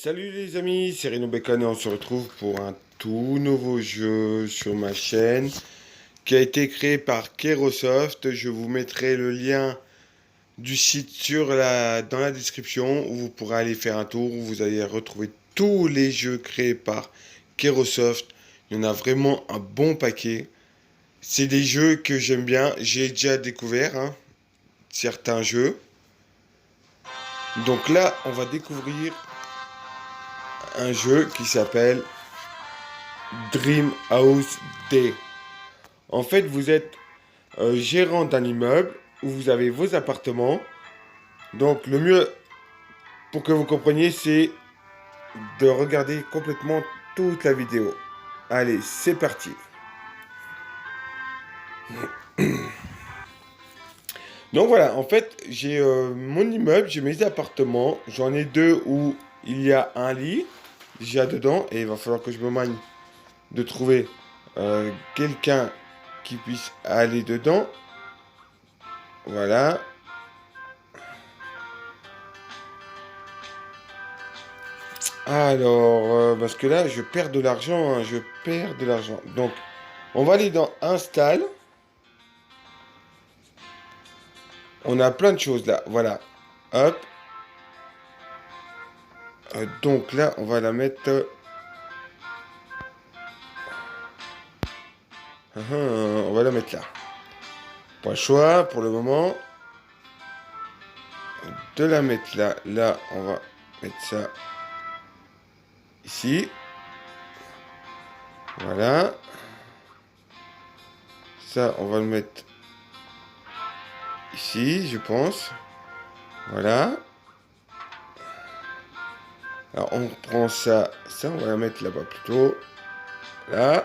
Salut les amis, c'est Reno Bacon et on se retrouve pour un tout nouveau jeu sur ma chaîne qui a été créé par Kerosoft. Je vous mettrai le lien du site dans la description où vous pourrez aller faire un tour, où vous allez retrouver tous les jeux créés par Kerosoft. Il y en a vraiment un bon paquet. C'est des jeux que j'aime bien, j'ai déjà découvert certains jeux. Donc là, on va découvrir un jeu qui s'appelle Dream House Day. En fait, vous êtes gérant d'un immeuble où vous avez vos appartements. Donc, le mieux pour que vous compreniez, c'est de regarder complètement toute la vidéo. Allez, c'est parti. Donc voilà, en fait, j'ai mon immeuble, j'ai mes appartements. J'en ai deux où il y a un lit déjà dedans et il va falloir que je me manie de trouver quelqu'un qui puisse aller dedans. Voilà. Alors, parce que là, je perds de l'argent, je perds de l'argent. Donc, on va aller dans Install. On a plein de choses là. Voilà. Hop. Donc là, on va la mettre. On va la mettre là. Pas le choix pour le moment de la mettre là. Là, on va mettre ça ici. Voilà. Ça, on va le mettre ici, je pense. Voilà. Alors, on prend ça. Ça, on va la mettre là-bas plutôt. Là.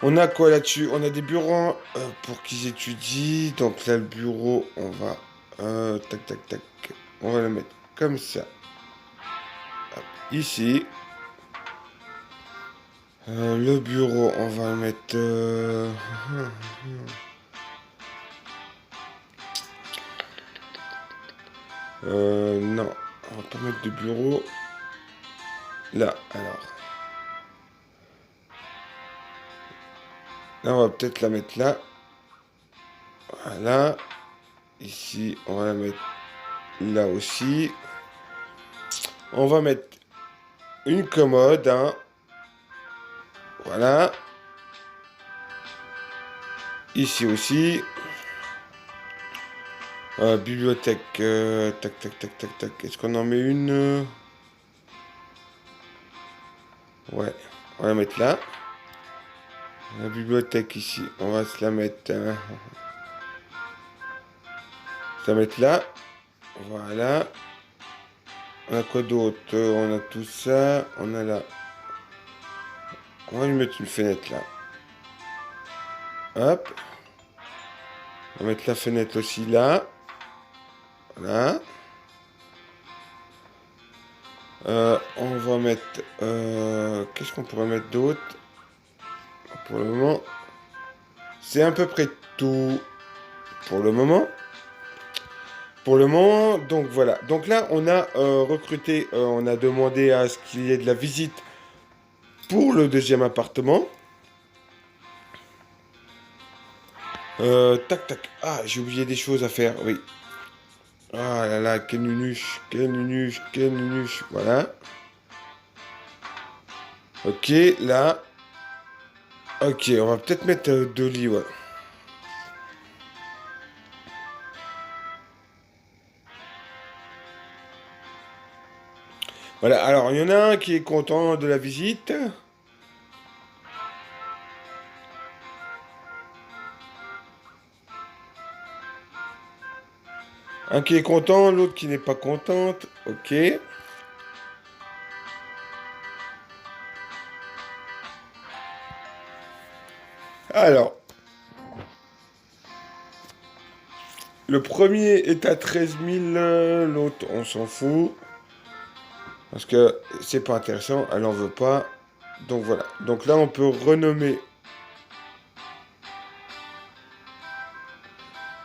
On a quoi là-dessus? On a des bureaux pour qu'ils étudient. Donc là, le bureau, on va... tac, tac, tac. On va le mettre comme ça. Hop, ici. Le bureau, on va le mettre... non, on va pas mettre de bureau. Là, alors. Là, on va peut-être la mettre là. Voilà. Ici, on va la mettre là aussi. On va mettre une commode, hein. Voilà. Ici aussi. Bibliothèque. Tac, tac, tac, tac, tac. Est-ce qu'on en met une Ouais. On va la mettre là. La bibliothèque ici. On va se la mettre. Se la mettre là. Voilà. On a quoi d'autre? On a tout ça. On a là. On va lui mettre une fenêtre là. Hop. On va mettre la fenêtre aussi là. Voilà. On va mettre... qu'est-ce qu'on pourrait mettre d'autre? Pour le moment, c'est à peu près tout pour le moment. Pour le moment, donc voilà. Donc là, on a recruté, on a demandé à ce qu'il y ait de la visite pour le deuxième appartement. Tac, tac. Ah, j'ai oublié des choses à faire, oui. Ah là là, quelle nunuche, quelle nunuche, quelle nunuche. Voilà. Ok, là. Ok, on va peut-être mettre deux lits, ouais. Voilà, alors il y en a un qui est content de la visite. Un qui est content, l'autre qui n'est pas contente. Ok. Alors, le premier est à 13 000, l'autre on s'en fout. Parce que c'est pas intéressant, elle en veut pas. Donc voilà. Donc là on peut renommer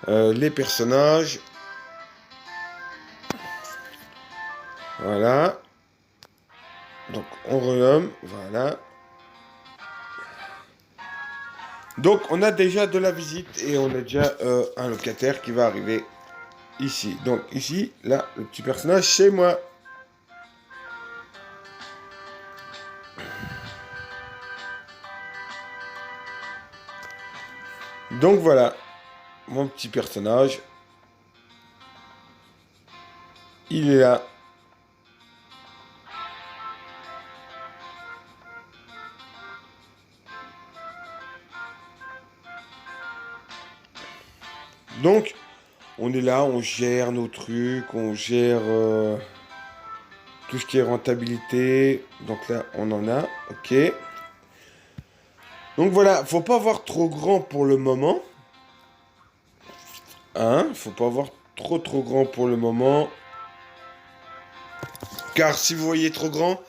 les personnages. Voilà. Donc on renomme. Voilà. Donc on a déjà de la visite et on a déjà un locataire qui va arriver ici. Donc ici, là, le petit personnage, c'est moi. Donc voilà, mon petit personnage. Il est là. Donc, on est là, on gère nos trucs, on gère tout ce qui est rentabilité. Donc là, on en a, ok. Donc voilà, faut pas voir trop grand pour le moment. Hein, faut pas voir trop grand pour le moment. Car si vous voyez trop grand,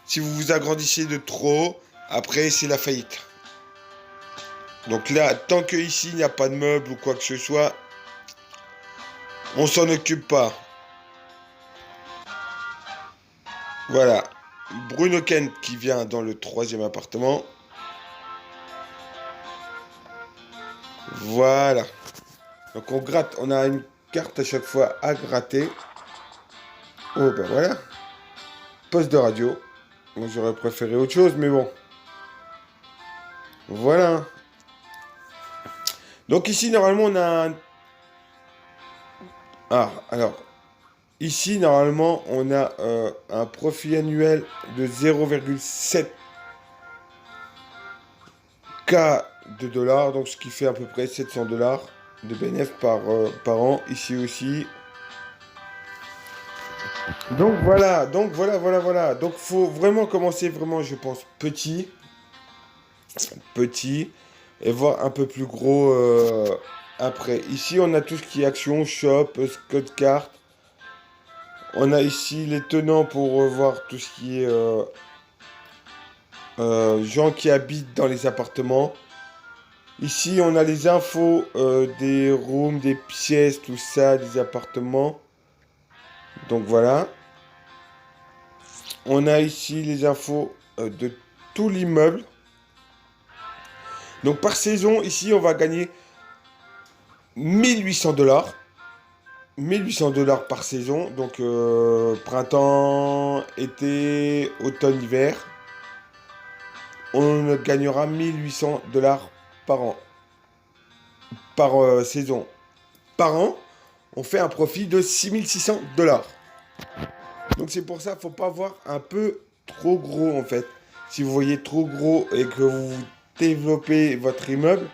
si vous vous agrandissez de trop, après c'est la faillite. Donc là, tant que ici il n'y a pas de meubles ou quoi que ce soit, on s'en occupe pas. Voilà. Bruno Kent qui vient dans le 3e appartement. Voilà. Donc on gratte, on a une carte à chaque fois à gratter. Oh ben voilà. Poste de radio. Moi j'aurais préféré autre chose, mais bon. Voilà. Donc ici normalement on a un... Ah, alors. Ici normalement on a un profit annuel de 0,7 K de dollars. Donc ce qui fait à peu près 700 dollars de bénéfice par an. Ici aussi. Donc voilà, voilà. Donc faut vraiment commencer vraiment, je pense, petit, et voir un peu plus gros après. Ici, on a tout ce qui est action, shop, code carte. On a ici les tenants pour voir tout ce qui est gens qui habitent dans les appartements. Ici, on a les infos des rooms, des pièces, tout ça, des appartements. Donc voilà. On a ici les infos de tout l'immeuble. Donc par saison, ici, on va gagner 1800 dollars. 1800 dollars par saison. Donc printemps, été, automne, hiver. On gagnera 1800 dollars par an. Par saison. Par an, on fait un profit de 6600 dollars. Donc c'est pour ça, faut pas voir un peu trop gros en fait. Si vous voyez trop gros et que vous développez votre immeuble,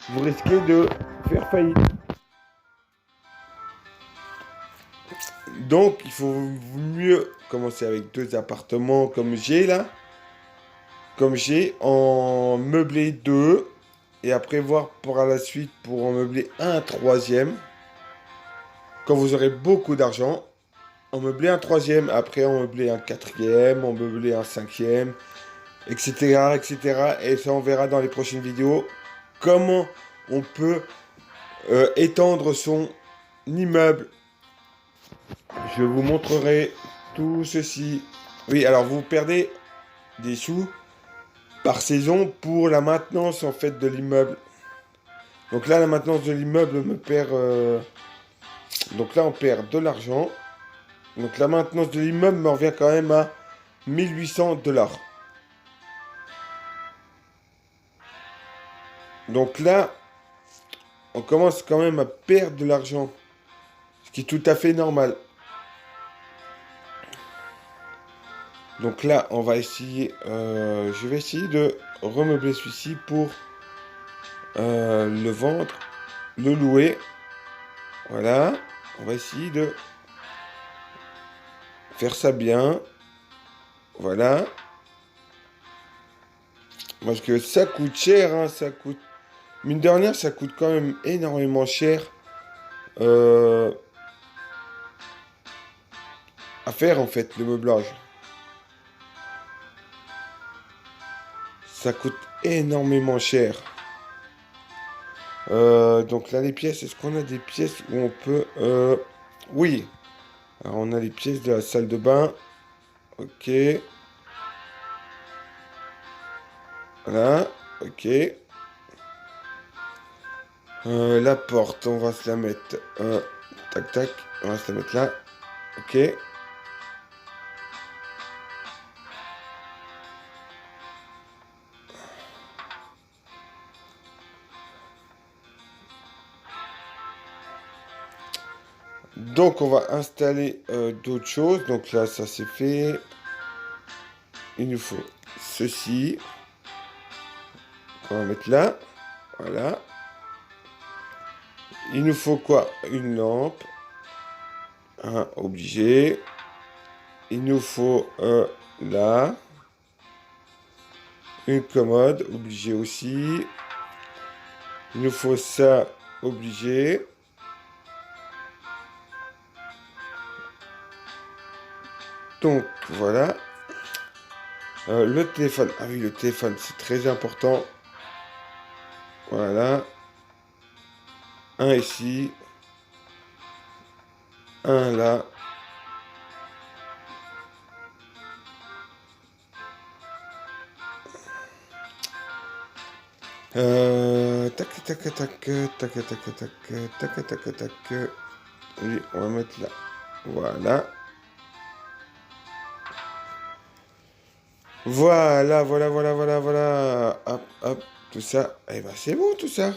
vous risquez de faire faillite. Donc il faut mieux commencer avec 2 appartements comme j'ai là. Comme j'ai en meubler 2. Et après voir par la suite pour en meubler un troisième. Quand vous aurez beaucoup d'argent, en meubler un troisième, après en meubler un quatrième, en meubler un cinquième, etc., etc. Et ça, on verra dans les prochaines vidéos comment on peut étendre son immeuble. Je vous montrerai tout ceci. Oui, alors vous perdez des sous par saison pour la maintenance en fait de l'immeuble. Donc là, la maintenance de l'immeuble me perd... Donc là, on perd de l'argent. Donc la maintenance de l'immeuble me revient quand même à 1800 dollars. Donc là, on commence quand même à perdre de l'argent. Ce qui est tout à fait normal. Donc là, on va essayer... je vais essayer de remeubler celui-ci pour le vendre, le louer. Voilà. On va essayer de faire ça bien. Voilà. Parce que ça coûte cher, hein, ça coûte... Mine de rien, ça coûte quand même énormément cher à faire, en fait, le meublage. Ça coûte énormément cher. Donc là, les pièces, est-ce qu'on a des pièces où on peut... Oui. Alors, on a les pièces de la salle de bain. Ok. Voilà. Ok. La porte, on va se la mettre. Tac, tac. On va se la mettre là. Ok. Donc, on va installer d'autres choses. Donc là, ça c'est fait. Il nous faut ceci. On va mettre là. Voilà. Il nous faut quoi? Une lampe. Obligé. Il nous faut là. Une commode. Obligé aussi. Il nous faut ça. Obligé. Donc, voilà. Le téléphone. Ah oui, le téléphone, c'est très important. Voilà. Un ici. Un là. Tac, tac, tac, tac, tac, tac, tac, tac, tac, tac. Oui, on va mettre là. Voilà. Voilà, voilà, voilà, voilà, voilà. Hop, hop, tout ça. Eh ben, c'est bon, tout ça.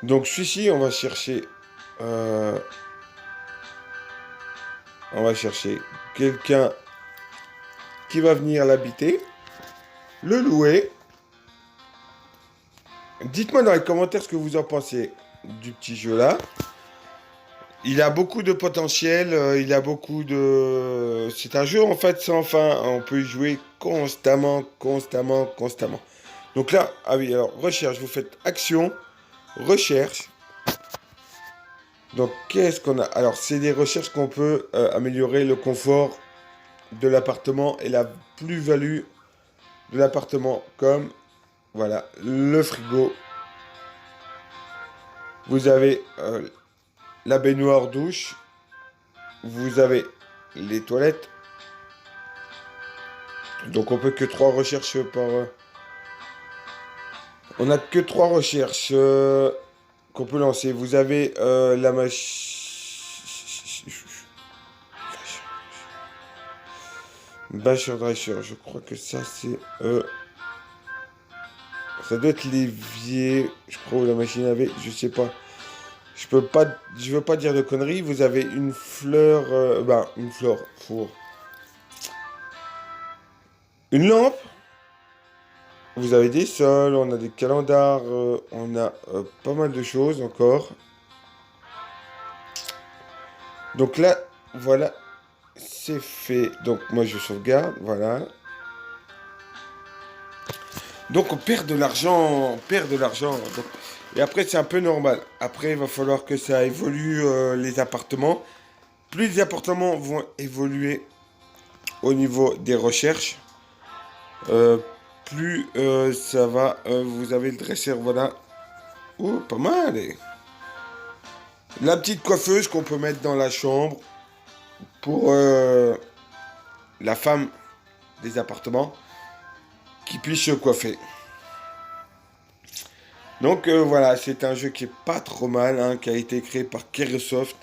Donc, celui-ci, euh, on va chercher quelqu'un qui va venir l'habiter, le louer. Dites-moi dans les commentaires ce que vous en pensez du petit jeu là. Il a beaucoup de potentiel, il a beaucoup de... C'est un jeu en fait sans fin, on peut y jouer constamment, constamment, constamment. Donc là, ah oui, alors recherche, vous faites action, recherche. Donc qu'est-ce qu'on a? Alors c'est des recherches qu'on peut améliorer le confort de l'appartement et la plus-value de l'appartement, comme voilà, le frigo. Vous avez la baignoire douche, vous avez les toilettes. Donc on peut que 3 recherches par... on n'a que 3 recherches qu'on peut lancer. Vous avez la machine... Bâcheur Drescher, je crois que ça c'est... ça doit être l'évier, je crois, ou la machine à laver, je sais pas. Je veux pas dire de conneries. Vous avez une fleur... une fleur, four. Une lampe. Vous avez des sols, on a des calendars, on a pas mal de choses encore. Donc là, voilà, c'est fait. Donc moi je sauvegarde, voilà. Donc on perd de l'argent, on perd de l'argent. Et après c'est un peu normal. Après il va falloir que ça évolue les appartements. Plus les appartements vont évoluer au niveau des recherches, plus ça va. Vous avez le dresseur, voilà. Oh, pas mal. La petite coiffeuse qu'on peut mettre dans la chambre pour la femme des appartements qui puisse se coiffer. Donc voilà, c'est un jeu qui est pas trop mal, hein, qui a été créé par Keresoft.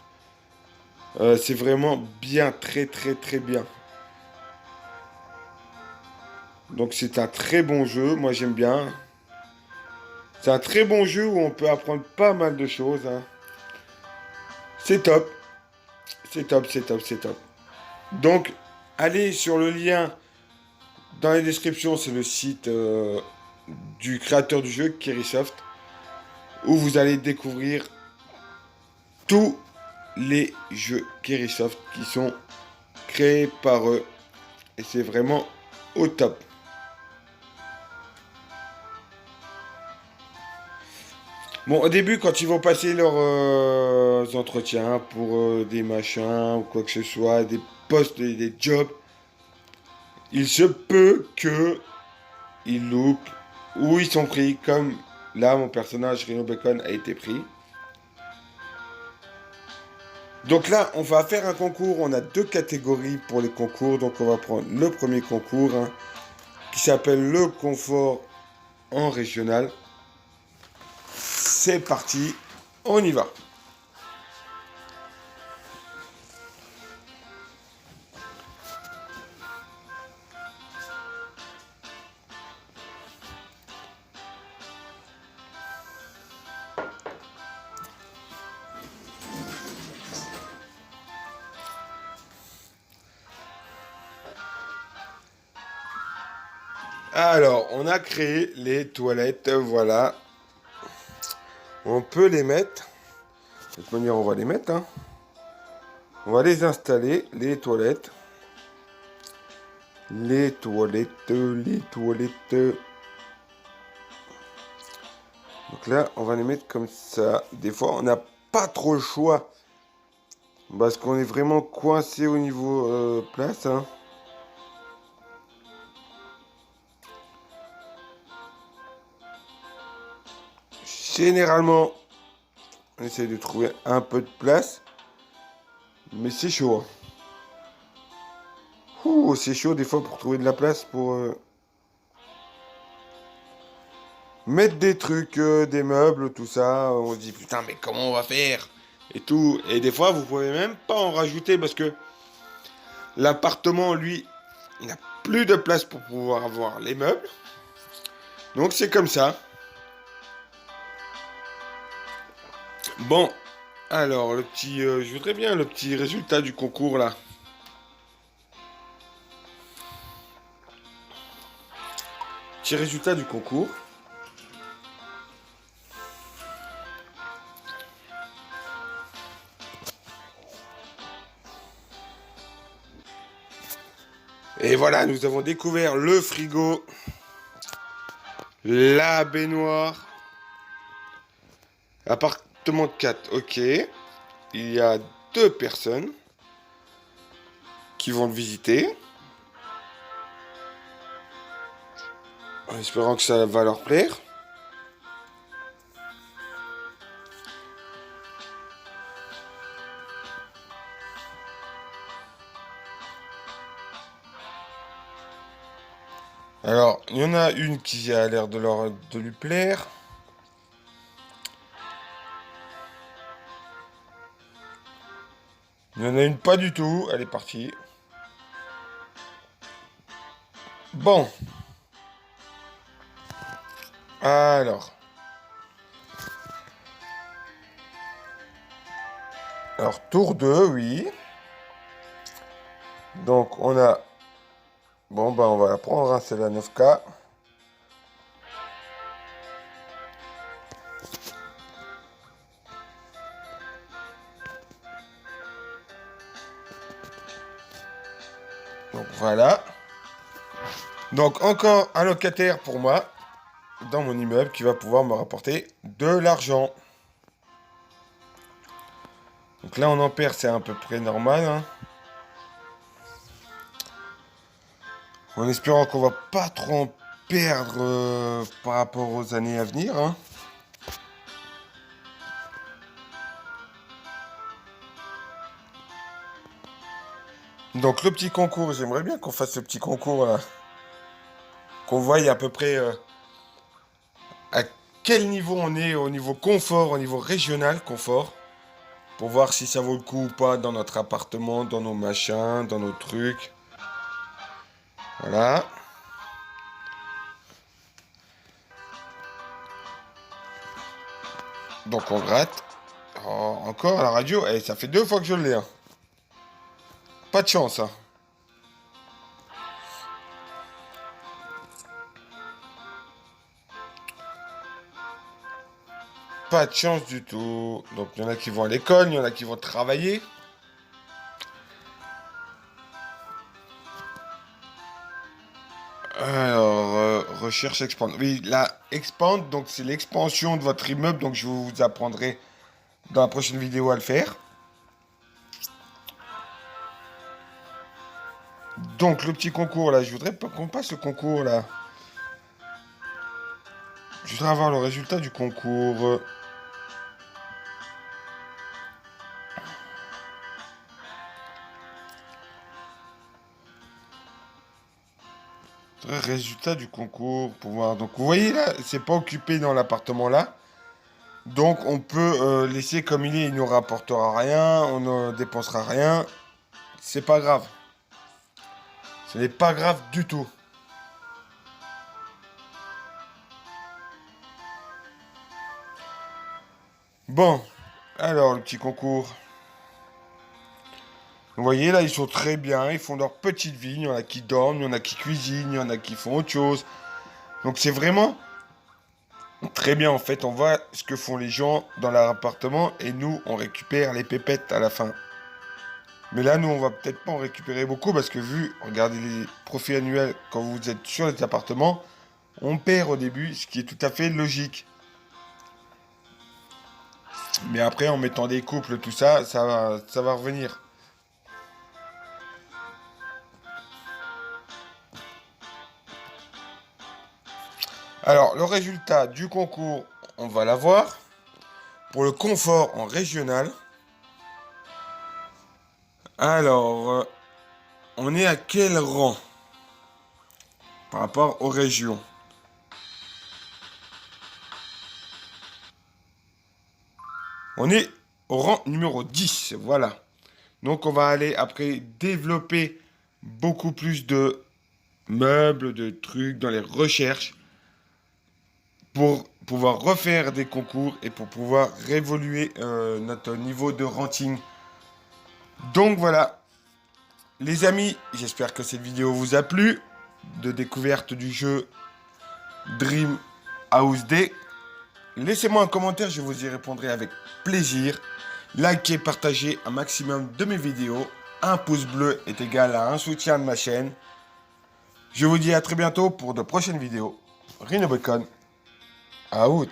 C'est vraiment bien, très très très bien. Donc c'est un très bon jeu, moi j'aime bien. C'est un très bon jeu où on peut apprendre pas mal de choses, hein. C'est top, c'est top, c'est top, c'est top. Donc allez sur le lien dans les descriptions, c'est le site du créateur du jeu, Kerisoft, où vous allez découvrir tous les jeux Kerisoft qui sont créés par eux. Et c'est vraiment au top. Bon, au début, quand ils vont passer leurs entretiens pour des machins ou quoi que ce soit, des postes, des jobs, il se peut que ils loupent où ils sont pris, comme là, mon personnage Rhino Bacon a été pris. Donc là, on va faire un concours. On a 2 catégories pour les concours. Donc on va prendre le premier concours, hein, qui s'appelle le confort en régional. C'est parti, on y va. Alors, on a créé les toilettes, voilà. On peut les mettre. De toute manière, on va les mettre, hein. On va les installer, les toilettes. Les toilettes, les toilettes. Donc là, on va les mettre comme ça. Des fois, on n'a pas trop le choix. Parce qu'on est vraiment coincé au niveau place, hein. Généralement, on essaie de trouver un peu de place. Mais c'est chaud, hein. Ouh, c'est chaud des fois pour trouver de la place pour mettre des trucs, des meubles, tout ça. On se dit putain, mais comment on va faire? Et tout. Et des fois, vous pouvez même pas en rajouter parce que l'appartement, lui, il n'a plus de place pour pouvoir avoir les meubles. Donc c'est comme ça. Bon, alors le petit, je voudrais bien le petit résultat du concours là. Petit résultat du concours. Et voilà, nous avons découvert le frigo, la baignoire, appartement 4, ok. Il y a 2 personnes qui vont le visiter, en espérant que ça va leur plaire. Alors, il y en a une qui a l'air de lui plaire. Il y en a une pas du tout, elle est partie. Bon. Alors. Alors, tour 2, oui. Donc, on a... Bon, bah, on va la prendre, hein, c'est la 9K. Donc, voilà. Donc, encore un locataire pour moi, dans mon immeuble, qui va pouvoir me rapporter de l'argent. Donc là, on en perd, c'est à peu près normal, hein. En espérant qu'on va pas trop en perdre par rapport aux années à venir, hein. Donc le petit concours, j'aimerais bien qu'on fasse ce petit concours là. Qu'on voie à peu près à quel niveau on est au niveau confort, au niveau régional confort. Pour voir si ça vaut le coup ou pas dans notre appartement, dans nos machins, dans nos trucs. Voilà. Donc on gratte. Oh, encore à la radio. Eh, ça fait 2 fois que je l'ai, hein. Pas de chance, hein. Pas de chance du tout. Donc il y en a qui vont à l'école, il y en a qui vont travailler. Alors, recherche expand. Oui, la expand, donc c'est l'expansion de votre immeuble. Donc je vous apprendrai dans la prochaine vidéo à le faire. Donc le petit concours là, je voudrais pas qu'on passe le concours là. voudrais avoir le résultat du concours. Résultat du concours pour voir. Donc vous voyez là, c'est pas occupé dans l'appartement là. Donc on peut laisser comme il est, il nous rapportera rien, on ne dépensera rien. C'est pas grave. Ce n'est pas grave du tout. Bon, alors le petit concours. Vous voyez là, ils sont très bien, ils font leur petite vie. Il y en a qui dorment, il y en a qui cuisinent, il y en a qui font autre chose. Donc c'est vraiment très bien en fait. On voit ce que font les gens dans leur appartement et nous, on récupère les pépettes à la fin. Mais là, nous, on va peut-être pas en récupérer beaucoup parce que vu, regardez les profits annuels quand vous êtes sur les appartements, on perd au début, ce qui est tout à fait logique. Mais après, en mettant des couples, tout ça, ça va revenir. Alors, le résultat du concours, on va l'avoir. Pour le confort en régional. Alors, on est à quel rang par rapport aux régions? On est au rang numéro 10, voilà. Donc on va aller après développer beaucoup plus de meubles, de trucs dans les recherches pour pouvoir refaire des concours et pour pouvoir réévoluer notre niveau de ranking. Donc voilà, les amis, j'espère que cette vidéo vous a plu, de découverte du jeu Dream House Day. Laissez-moi un commentaire, je vous y répondrai avec plaisir. Likez, partagez un maximum de mes vidéos. Un pouce bleu est égal à un soutien de ma chaîne. Je vous dis à très bientôt pour de prochaines vidéos. Rhino Bacon, out.